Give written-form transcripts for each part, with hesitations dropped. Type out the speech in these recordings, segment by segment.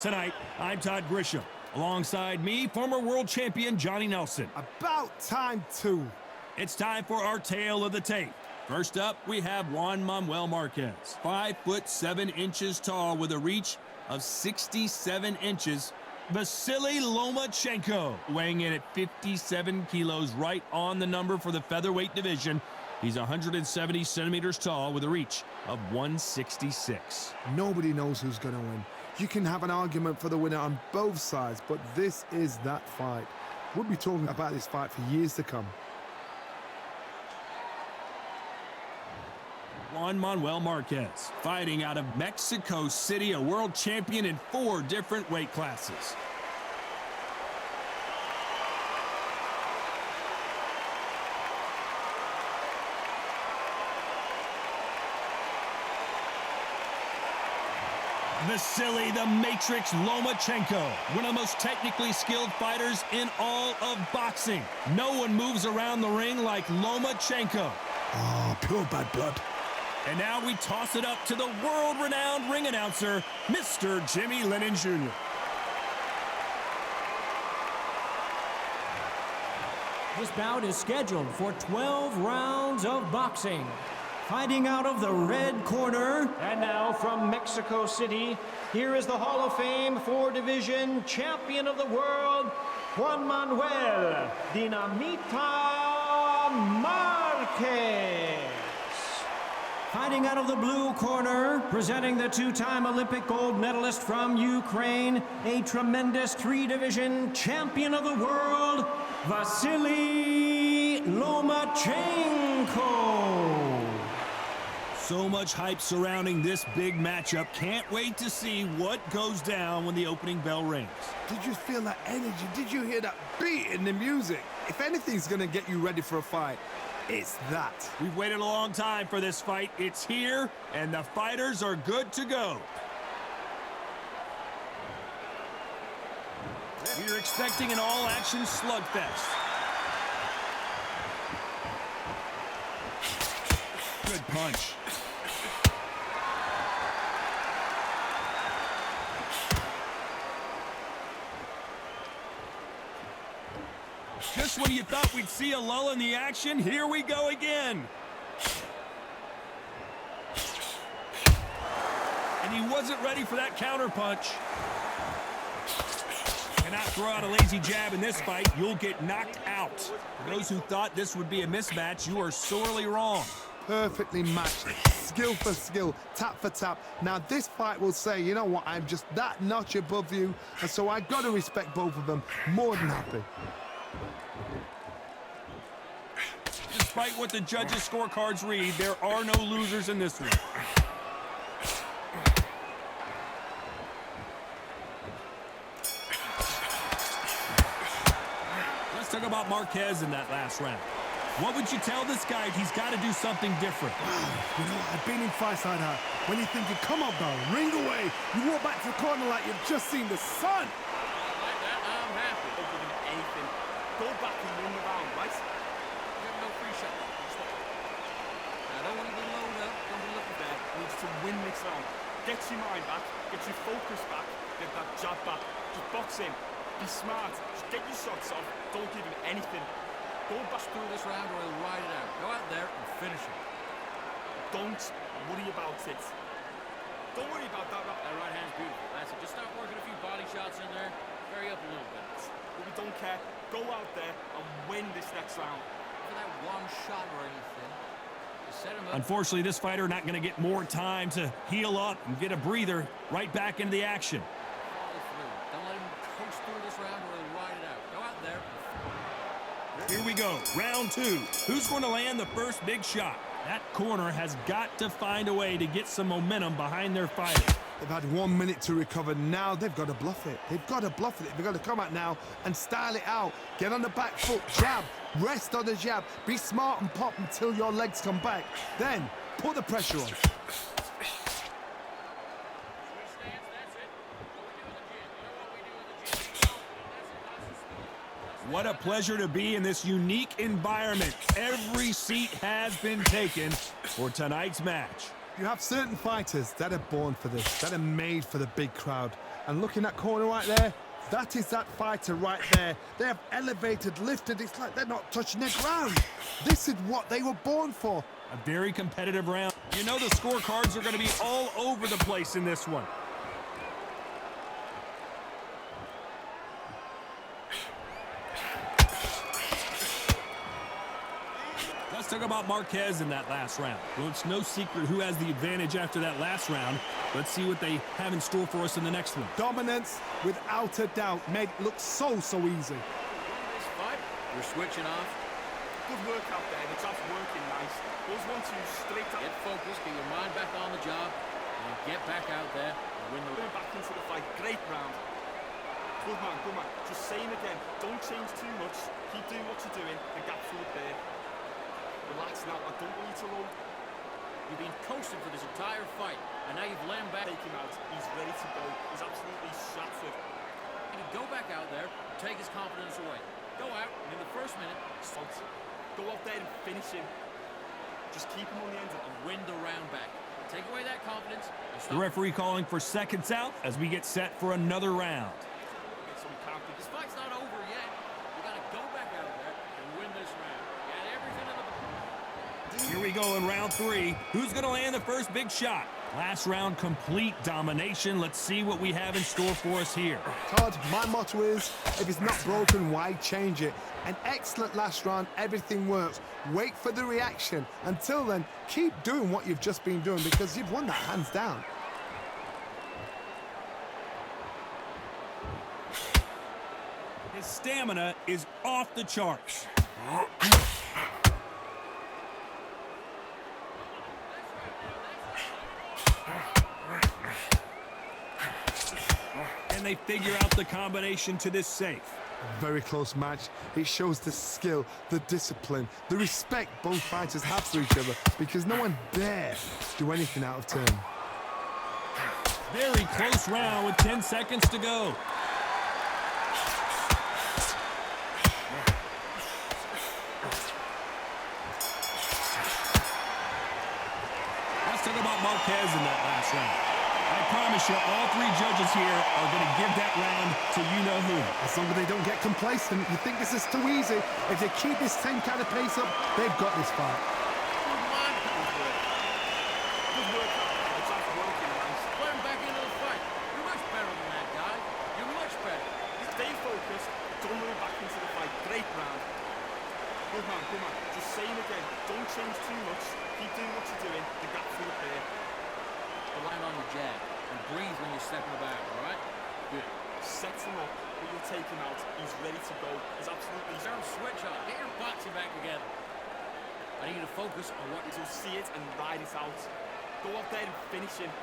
Tonight, I'm Todd Grisham. Alongside me, former world champion Johnny Nelson. About time, too. It's time for our tale of the tape. First up, we have Juan Manuel Marquez. 5'7" tall with a reach of 67 inches. Vasyl Lomachenko, weighing in at 57 kilos, right on the number for the featherweight division. He's 170 centimeters tall with a reach of 166. Nobody knows who's going to win. You can have an argument for the winner on both sides, but this is that fight. We'll be talking about this fight for years to come. Juan Manuel Marquez, fighting out of Mexico City, a world champion in 4 different weight classes. Vasyl the Matrix Lomachenko, one of the most technically skilled fighters in all of boxing. No one moves around the ring like Lomachenko. Oh, pure bad blood. And now we toss it up to the world-renowned ring announcer, Mr. Jimmy Lennon Jr. This bout is scheduled for 12 rounds of boxing. Fighting out of the red corner, and now from Mexico City, here is the Hall of Fame 4-division champion of the world, Juan Manuel Dinamita Marquez. Fighting out of the blue corner, presenting the 2-time Olympic gold medalist from Ukraine, a tremendous 3-division champion of the world, Vasyl Lomachenko. So much hype surrounding this big matchup. Can't wait to see what goes down when the opening bell rings. Did you feel that energy? Did you hear that beat in the music? If anything's going to get you ready for a fight, it's that. We've waited a long time for this fight. It's here, and the fighters are good to go. We're expecting an all-action slugfest. Good punch. Just when you thought we'd see a lull in the action, here we go again. And he wasn't ready for that counter punch. Cannot throw out a lazy jab in this fight. You'll get knocked out. For those who thought this would be a mismatch, you are sorely wrong. Perfectly matched, skill for skill, tap for tap. Now this fight will say, you know what, I'm just that notch above you, and so I got to respect both of them. More than happy. Despite what the judges' scorecards read, there are no losers in this one. Let's talk about Marquez in that last round. What would you tell this guy if he's got to do something different? You know, I've been in fights like that. When you're thinking, come on, bro, ring away. You walk back to the corner like you've just seen the sun. Like that, I'm happy. Don't give him anything. Go back and win the round, right? You have no free shot. I don't want to be loaded up. Don't be looking bad. Needs to win this round. Get your mind back. Get your focus back. Get that jab back. Just box in. Be smart. Just get your shots off. Don't give him anything. Go back through this round or he'll ride it out. Go out there and finish it. Don't worry about it. Don't worry about that. That right hand's beautiful. That's it. Just start working a few body shots in there. Vary up a little bit. But we don't care. Go out there and win this next round. For that one shot or anything. Set him up. Unfortunately, this fighter not going to get more time to heal up and get a breather. Right back into the action. Follow through. Don't let him coast through this round or he'll ride it out. Go out there. Here we go, round 2. Who's going to land the first big shot? That corner has got to find a way to get some momentum behind their fighter. They've had 1 minute to recover. Now they've got to bluff it. They've got to bluff it. They've got to come out now and style it out. Get on the back foot, jab, rest on the jab. Be smart and pop until your legs come back. Then put the pressure on. What a pleasure to be in this unique environment. Every seat has been taken for tonight's match. You have certain fighters that are born for this, that are made for the big crowd. And looking at corner right there, that is that fighter right there. They have elevated, lifted. It's like they're not touching the ground. This is what they were born for. A very competitive round. You know the scorecards are going to be all over the place in this one. Let's talk about Marquez in that last round. Well, it's no secret who has the advantage after that last round. Let's see what they have in store for us in the next one. Dominance, without a doubt, made it look so easy. This fight, we're switching off. Good work out there. The job's working nice. Those 1-2 straight up. Get focused, get your mind back on the job, and get back out there and win the round. Back into the fight. Great round. Good man, good man. Just saying again, don't change too much. Keep doing what you're doing. The gap's right there. Relax now. I don't want you to run. You've been coasting for this entire fight, and now you've lain back. Take him out. He's ready to go. He's absolutely shattered. You can go back out there, take his confidence away. Go out, and in the first minute, go out there and finish him. Just keep him on the end and win the round back. Take away that confidence. The referee calling for seconds out as we get set for another round. This fight's not over yet. You got to go back out there and win this round. You got everything in the... Here we go in round 3. Who's going to land the first big shot? Last round, complete domination. Let's see what we have in store for us here. Todd, my motto is, if it's not broken, why change it? An excellent last round, everything works. Wait for the reaction. Until then, keep doing what you've just been doing because you've won that hands down. His stamina is off the charts. And they figure out the combination to this safe. Very close match. It shows the skill, the discipline, the respect both fighters have for each other because no one dare do anything out of turn. Very close round with 10 seconds to go. Let's talk about Marquez in that last round. I promise you, all 3 judges here are going to give that round to you-know-who. As long as they don't get complacent, you think this is too easy. If they keep this same kind of pace up, they've got this fight. Good man. Good work out there. The job's working nice. Put him back into the fight. You're much better than that guy. You're much better. Stay focused. Don't move back into the fight. Great round. Good man, good man. Just saying again, don't change too much. Keep doing what you're doing. The gap's right there. Relying on the jab and breathe when you're stepping about, all right? Good. Set him up, but you'll take him out. He's ready to go. He's absolutely... Don't switch on. Get your boxing back together. I need you to focus on what you'll see it and ride it out. Go out there and finish him.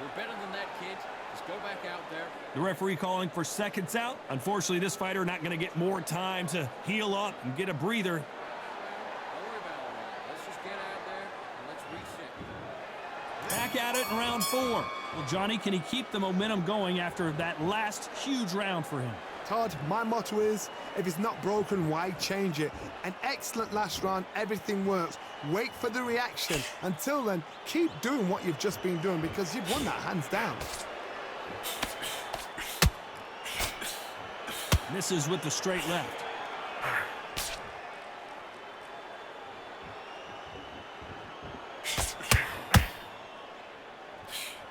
We're better than that, kid. Just go back out there. The referee calling for seconds out. Unfortunately, this fighter not going to get more time to heal up and get a breather. Don't worry about all that. Let's just get out there and let's reset. Back at it in round 4. Well, Johnny, can he keep the momentum going after that last huge round for him? Todd, my motto is, if it's not broken, why change it? An excellent last round, everything works. Wait for the reaction. Until then, keep doing what you've just been doing because you've won that hands down. Misses with the straight left.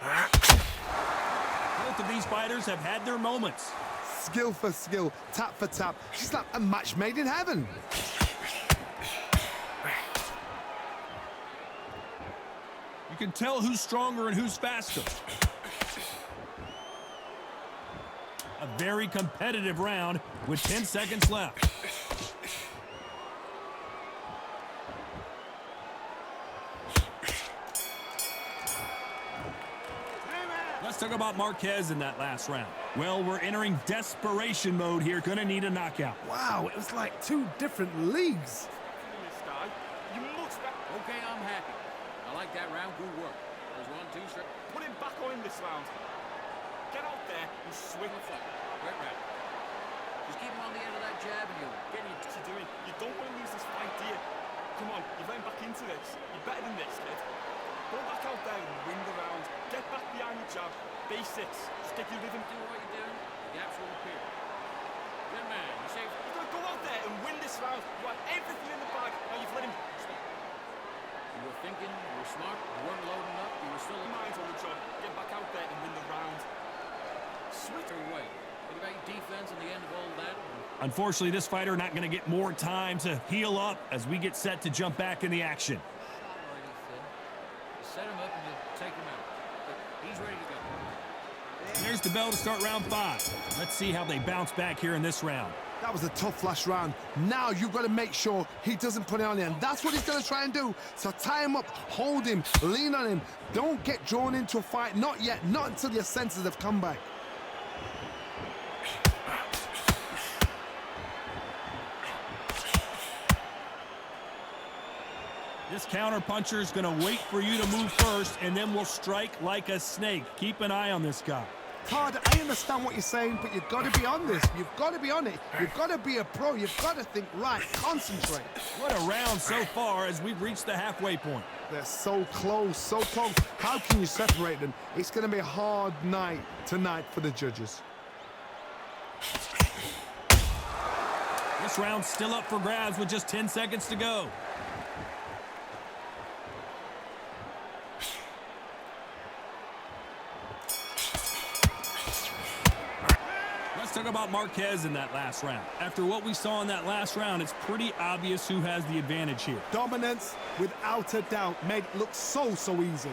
Both of these fighters have had their moments. Skill for skill, tap for tap. She's like a match made in heaven. You can tell who's stronger and who's faster. A very competitive round with 10 seconds left. Let's talk about Marquez in that last round. Well, we're entering desperation mode here. Gonna need a knockout. Wow, it was like 2 different leagues. This guy, you must back. Okay, I'm happy. I like that round. Good work. There's 1, 2, straight. Put him back on this round. Get out there and swing the fight. Great round. Just keep him on the end of that jab and you'll get what you're doing. You don't want to lose this fight, do you? Come on, you're getting back into this. You're better than this, kid. Go back out there and win the round. Get back behind the jab. Basics. Stick your rhythm. Do what you're doing. The gaps will appear. Good man. You say you're going to go out there and win this round. You want everything in the bag. Now you've let him. Stop. You were thinking. You were smart. You weren't loading up. You were still in mind on the job. Get back out there and win the round. Switch away. What about your defense and the end of all that? Unfortunately, this fighter not going to get more time to heal up as we get set to jump back in the action. Set him up and you take him out. But he's ready to go. There's the bell to start round 5. Let's see how they bounce back here in this round. That was a tough last round. Now you've got to make sure he doesn't put it on you, and that's what he's going to try and do. So tie him up, hold him, lean on him. Don't get drawn into a fight. Not yet. Not until your senses have come back. This counter-puncher is going to wait for you to move first, and then will strike like a snake. Keep an eye on this guy. Todd, I understand what you're saying, but you've got to be on this. You've got to be on it. You've got to be a pro. You've got to think right, concentrate. What a round so far as we've reached the halfway point. They're so close, so close. How can you separate them? It's going to be a hard night tonight for the judges. This round's still up for grabs with just 10 seconds to go. Let's talk about Marquez in that last round. After what we saw in that last round, it's pretty obvious who has the advantage here. Dominance, without a doubt, made it look so easy. Okay,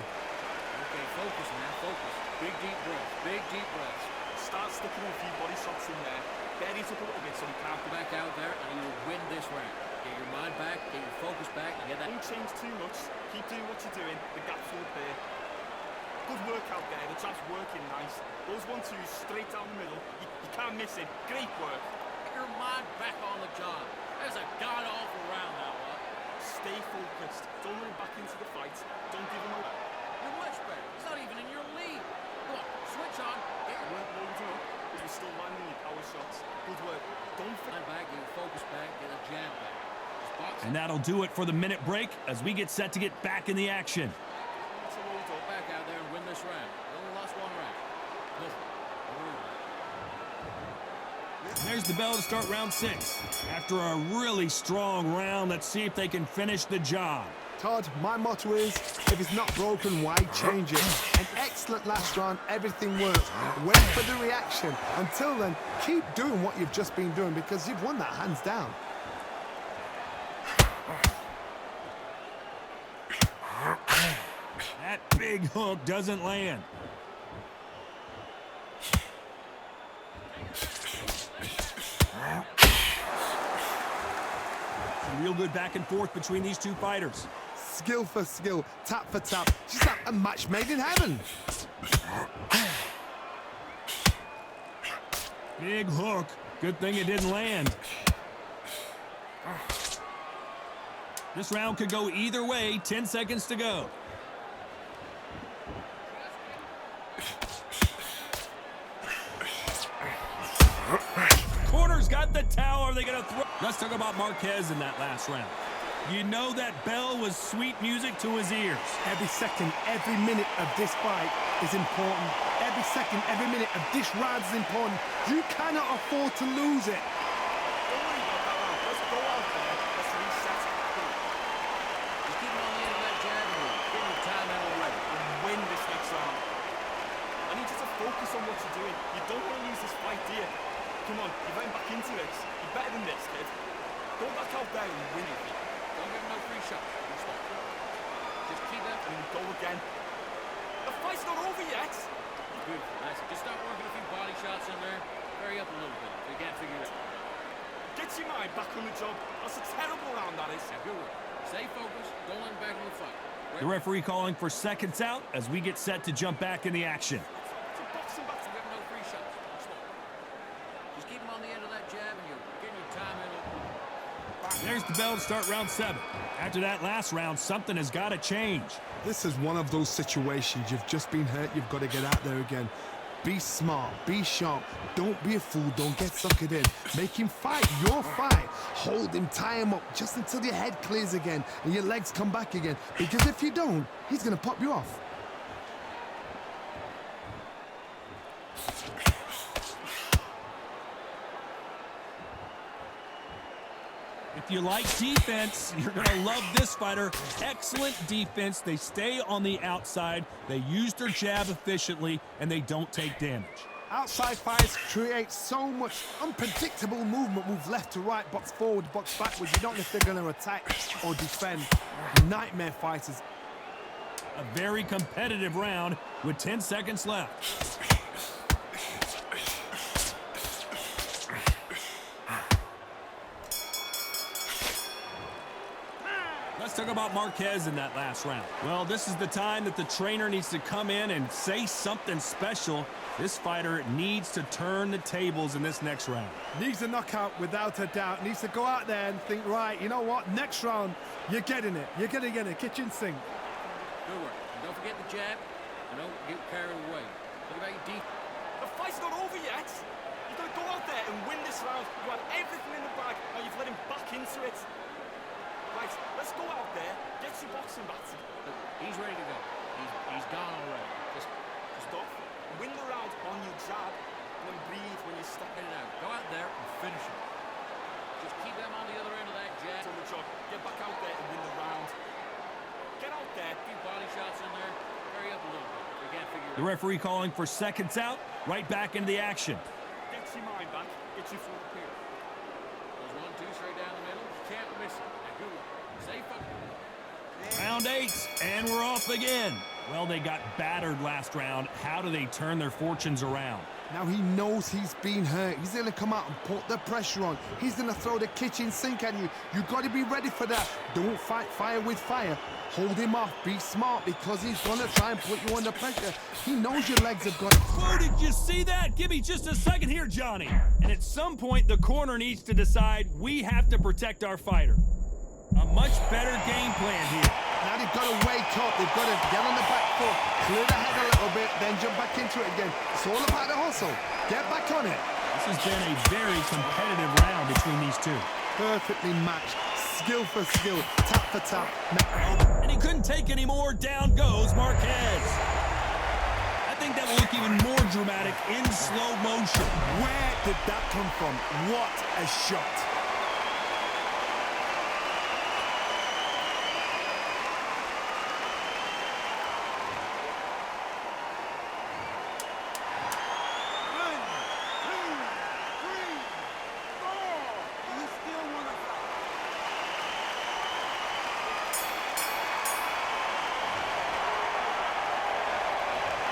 focus, man, focus. Big, deep breath. Big, deep breaths. Start sticking a few body shots in there. Bury it up a little bit so you can't go back out there, and you will win this round. Get your mind back, get your focus back, and get that. Don't change too much. Keep doing what you're doing. The gaps will appear. Good work out there. The jab's working nice. Those 1-2s straight down the middle. You can't miss it. Great work. Get your mind back on the job. There's a god-awful round now, what? Stay focused. Don't let him back into the fight. Don't give him away. You're much better. He's not even in your league. Come on, switch on. Get your work loaded up. But you're still landing your power shots. Good work. Don't forget back. Get your focus back. Get a jab back. And that'll do it for the minute break as we get set to get back in the action. Back out there and win this round. They only lost one round. There's the bell to start round 6. After a really strong round, let's see if they can finish the job. Todd, my motto is, if it's not broken, why change it? An excellent last round, everything works. Wait for the reaction. Until then, keep doing what you've just been doing because you've won that hands down. That big hook doesn't land. Some real good back and forth between these two fighters. Skill for skill, tap for tap. Just like a match made in heaven. Big hook. Good thing it didn't land. This round could go either way. 10 seconds to go. Corner's got the towel. Are they going to throw? Let's talk about Marquez in that last round. You know that bell was sweet music to his ears. Every second, every minute of this fight is important. Every second, every minute of this round is important. You cannot afford to lose it. Don't worry about that round. Let's go out there. Let's reset. Just keep on the end of that jab and get your time out already and win this next round. I need you to focus on what you're doing. You don't want to lose this fight, do you? Come on, you're getting back into this. You're better than this, kid. Go back out there and win it. Don't give him no free shots. Just keep that and go again. The fight's not over yet. Good. Nice. Just start working a few body shots in there. Hurry up a little bit if you can't figure it out. Get your mind back on the job. That's a terrible round, that is. Yeah, good work. Stay focused. Don't let him back in the fight. Right? The referee calling for seconds out as we get set to jump back in the action. It's a boxing battle. Give him no free shots. Just keep him on the end of that jab and you're getting your time in. There's the bell to start round 7. After that last round, something has got to change. This is one of those situations. You've just been hurt. You've got to get out there again. Be smart, be sharp. Don't be a fool, don't get suckered in. Make him fight your fight. Hold him, tie him up just until your head clears again and your legs come back again. Because if you don't, he's gonna pop you off. If you like defense, you're going to love this fighter. Excellent defense. They stay on the outside. They use their jab efficiently, and they don't take damage. Outside fights create so much unpredictable movement. Move left to right, box forward, box backwards. You don't know if they're going to attack or defend. Nightmare fighters. A very competitive round with 10 seconds left. Let's talk about Marquez in that last round. Well, this is the time that the trainer needs to come in and say something special. This fighter needs to turn the tables in this next round. Needs a knockout without a doubt. Needs to go out there and think, right, you know what? Next round, you're getting it. You're going to get a kitchen sink. Good work. And don't forget the jab. And don't get carried away. What about your deep? The fight's not over yet. You've got to go out there and win this round. You have everything in the bag. Now you've let him back into it. Right, let's go out there, get your boxing bats. Look, he's ready to go. He's gone already. Just Stop, win the round on your jab, and then breathe when you step get it out. Go out there and finish it. Just keep them on the other end of that jab. on the job. Get back out there and win the round. Get out there. A few body shots in there. Hurry up a little bit. We can't figure it The out. referee calling for seconds out, right back into the action. Get your mind back, get your full appeal. Goes 1, 2 straight down the middle. Can't miss it. Now, good one. Safe up. Round 8, and we're off again. Well, they got battered last round. How do they turn their fortunes around? Now he knows he's been hurt. He's going to come out and put the pressure on. He's going to throw the kitchen sink at you. You've got to be ready for that. Don't fight fire with fire. Hold him off. Be smart because he's going to try and put you under pressure. He knows your legs have got it. Whoa, did you see that? Give me just a second here, Johnny. And at some point, the corner needs to decide we have to protect our fighter. A much better game plan here. Now they've got to wake up. They've got to get on the back foot, clear the head a little bit, then jump back into it again. It's all about the hustle. Get back on it. This has been a very competitive round between these two. Perfectly matched. Skill for skill. Tap for tap. And he couldn't take any more. Down goes Marquez. I think that will look even more dramatic in slow motion. Where did that come from? What a shot.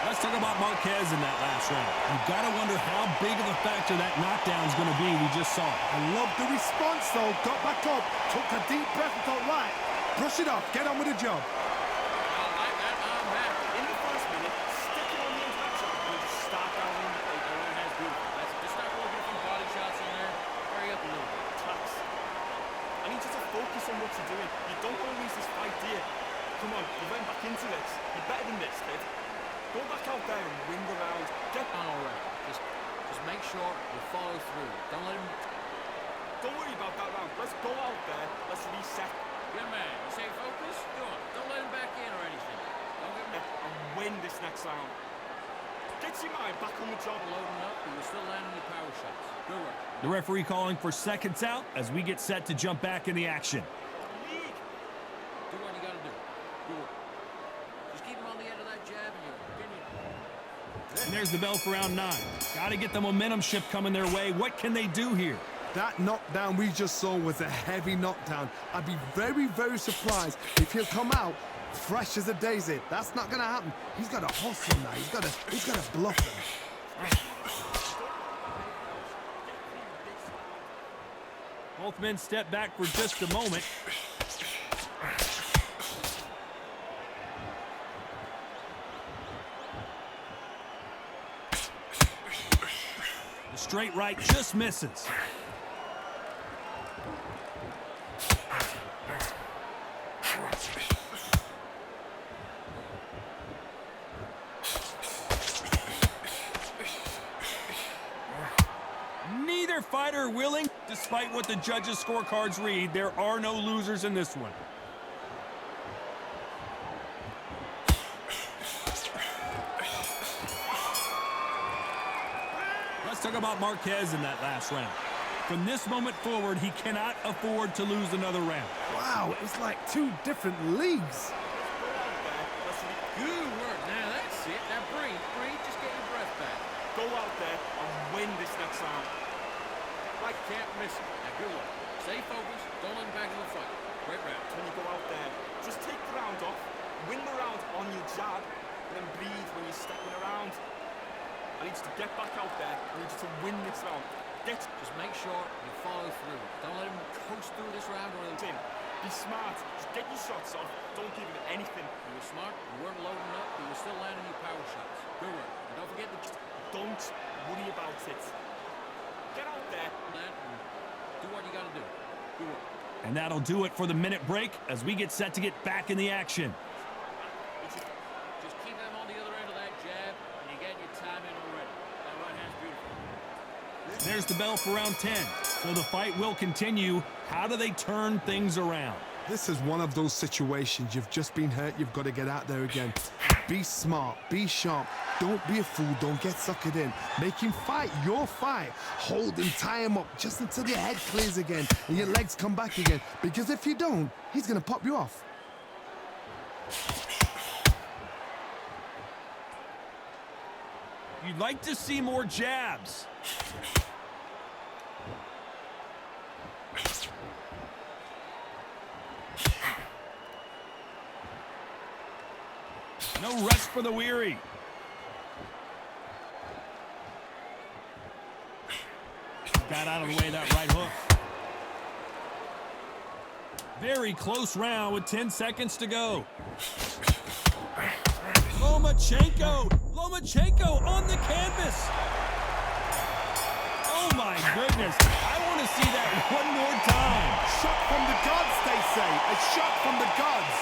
Let's talk about Marquez in that last round. You've got to wonder how big of a factor that knockdown is going to be we just saw. I love the response though. Got back up, took a deep breath and thought, right, brush it off, get on with the job. I like that. I'm happy. In the first minute, stick it on the end of that jab and just start down in the plate. Everyone has beautiful. Just start looking at some body shots in there. Hurry up a little bit. Tax. I need you to focus on what you're doing. You don't want to lose this fight, do you? Come on, you went back into this. You're better than this, kid. Go back out there and win the round. Get On already. Just make sure you follow through. Don't let him. Don't worry about that round. Let's go out there. Let's reset. Good man. You say focus? Go on. Don't let him back in or anything. Don't get him And win this next round. Get your mind back on the job. loading up, but you're still landing your power shots. Good work. The referee calling for seconds out as we get set to jump back in the action. League. Do what you got to do. Good work. Just keep him on the end of that jab and you're getting it. And there's the bell for round 9. Got to get the momentum shift coming their way. What can they do here? That knockdown we just saw was a heavy knockdown. I'd be very, very surprised if he'll come out fresh as a daisy. That's not going to happen. He's got to hustle now. He's got to bluff them. Both men step back for just a moment. The straight right just misses. Either fighter willing. Despite what the judges' scorecards read, there are no losers in this one. Let's talk about Marquez in that last round. From this moment forward, he cannot afford to lose another round. Wow, it's like two different leagues. Good work. Now that's it. Now breathe. Just get your breath back. Go out there and win this next round. Right, can't miss it. Now good luck. Stay focused. Don't let him back in the fight. Great round. When you go out there, just take the round off, win the round on your jab, and then breathe when you're stepping around. I need you to get back out there. I need you to win this round. Just make sure you follow through. Don't let him coast through this round or he'll in. Be smart. Just get your shots off. Don't give him anything. You were smart. You weren't loading up, but you were still landing your power shots. Good work. And don't forget to don't worry about it. Get out there. And do what you got to do. Good work. And that'll do it for the minute break as we get set to get back in the action. Just keep them on the other end of that jab, and you get your time in already. That right hand's beautiful. There's the bell for round 10. So the fight will continue. How do they turn things around? This is one of those situations. You've just been hurt. You've got to get out there again. Be smart. Be sharp. Don't be a fool. Don't get suckered in. Make him fight your fight. Hold him, tie him up just until your head clears again and your legs come back again. Because if you don't, he's going to pop you off. You'd like to see more jabs. No rest for the weary. Got out of the way of that right hook. Very close round with 10 seconds to go. Lomachenko on the canvas. Oh my goodness. I want to see that one more time. Shot from the gods, they say. A shot from the gods.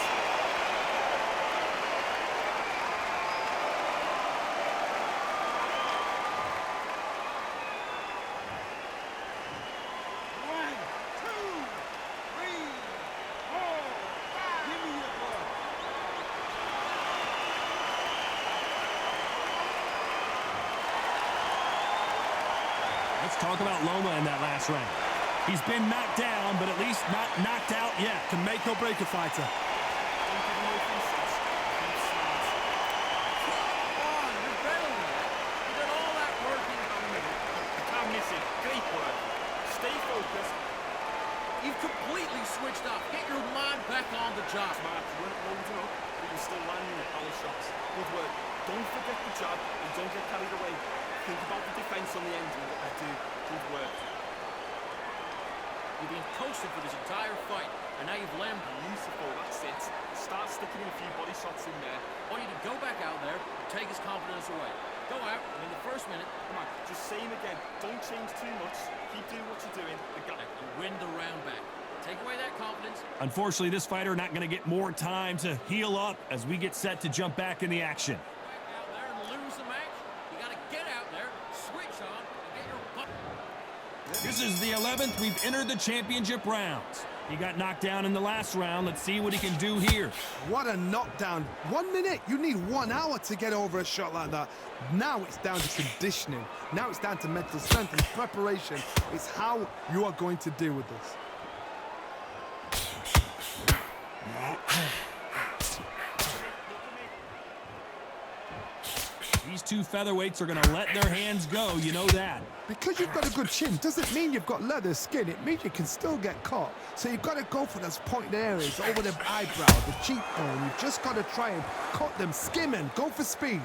Let's talk about Loma in that last round. He's been knocked down, but at least not knocked out yet. Can make or break a fighter. Don't give him no free shots. Keep smart. Juan, you're better than that. You did all that work in a minute. You can't miss it. Great work. Stay focused. You've completely switched up. Get your mind back on the job. Smart. You weren't loading up, but you're still landing your power shots. Good work. Don't forget the jab and don't get carried away. Think about the defense on the end and what they do. Good work. You've been coasting for this entire fight, and now you've landed. Beautiful, that's it. Start sticking in a few body shots in there. I want you to go back out there and take his confidence away. Go out, and in the first minute, Come on, just say him again. Don't change too much. Keep doing what you're doing. and win the round back. Take away that confidence. Unfortunately, this fighter not going to get more time to heal up as we get set to jump back in the action. Back out there and lose the match. You got to get out there, switch on, and get your butt. This is the 11th. We've entered the championship rounds. He got knocked down in the last round. Let's see what he can do here. What a knockdown. 1 minute. You need 1 hour to get over a shot like that. Now it's down to conditioning. Now it's down to mental strength and preparation. It's how you are going to deal with this. These two featherweights are going to let their hands go. You know that. Because you've got a good chin doesn't mean you've got leather skin. It means you can still get caught. So you've got to go for those pointed areas over the eyebrow, the cheekbone. You've just got to try and cut them, skim and go for speed.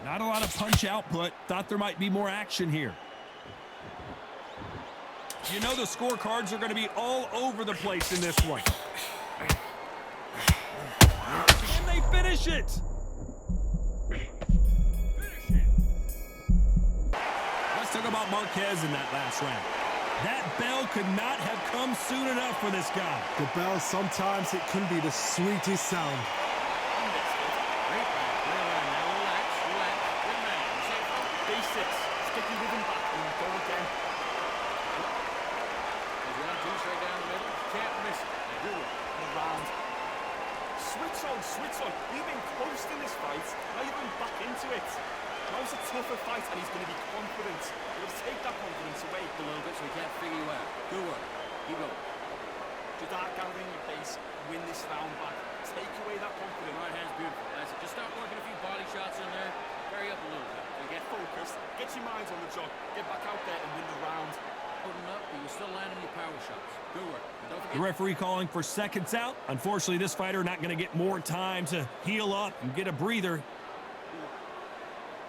Not a lot of punch output. Thought there might be more action here. You know the scorecards are going to be all over the place in this one. Can they finish it? Let's talk about Marquez in that last round. That bell could not have come soon enough for this guy. The bell, sometimes it can be the sweetest sound. Great round. Now relax. Good man. basics. Stick your rhythm back and go again. There's 1, 2 straight down the middle. Can't miss it. Good one. Around. Switch on. You've been close in this fight. Now you're going back into it. Now it's a tougher fight and he's going to be confident. You've got to take that confidence away. A little bit so he can't figure you out. Good work. Keep going. Start gathering your pace. Win this round back. Take away that confidence. Right hand's beautiful. That's it. Just start working a few body shots in there. Hurry up a little bit. So get focused. Get your minds on the job. Get back out there and win the round. Putting up, but you're still landing your power shots. Good work. And don't forget. The referee calling for seconds out. Unfortunately, this fighter not going to get more time to heal up and get a breather.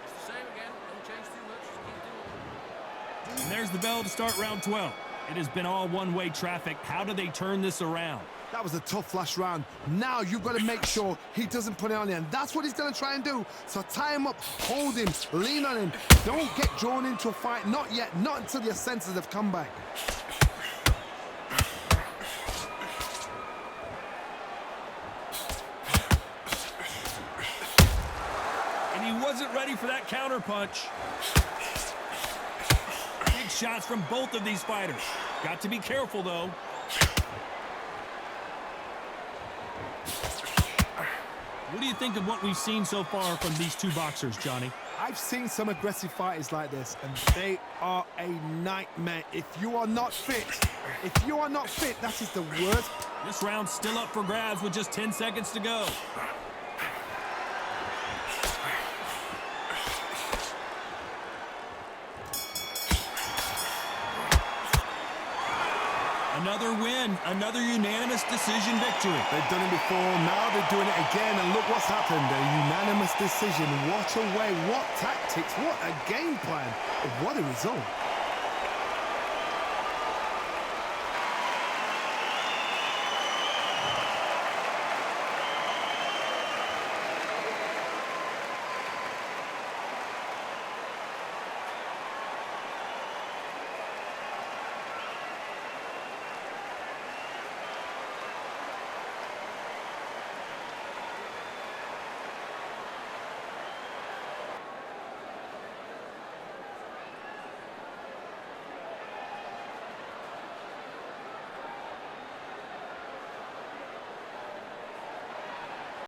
It's the same again. Don't change too much. Just keep doing it. And there's the bell to start round 12. It has been all one-way traffic. How do they turn this around? That was a tough last round. Now you've got to make sure he doesn't put it on you, and that's what he's going to try and do. So tie him up, hold him, lean on him. Don't get drawn into a fight. Not yet. Not until your senses have come back. And he wasn't ready for that counter punch. Big shots from both of these fighters. Got to be careful, though. What do you think of what we've seen so far from these two boxers, Johnny? I've seen some aggressive fighters like this, and they are a nightmare. If you are not fit, that is the worst. This round's still up for grabs with just 10 seconds to go. Another win, another unanimous decision victory. They've done it before, now they're doing it again, and look what's happened. A unanimous decision. What a way, what tactics, what a game plan. What a result.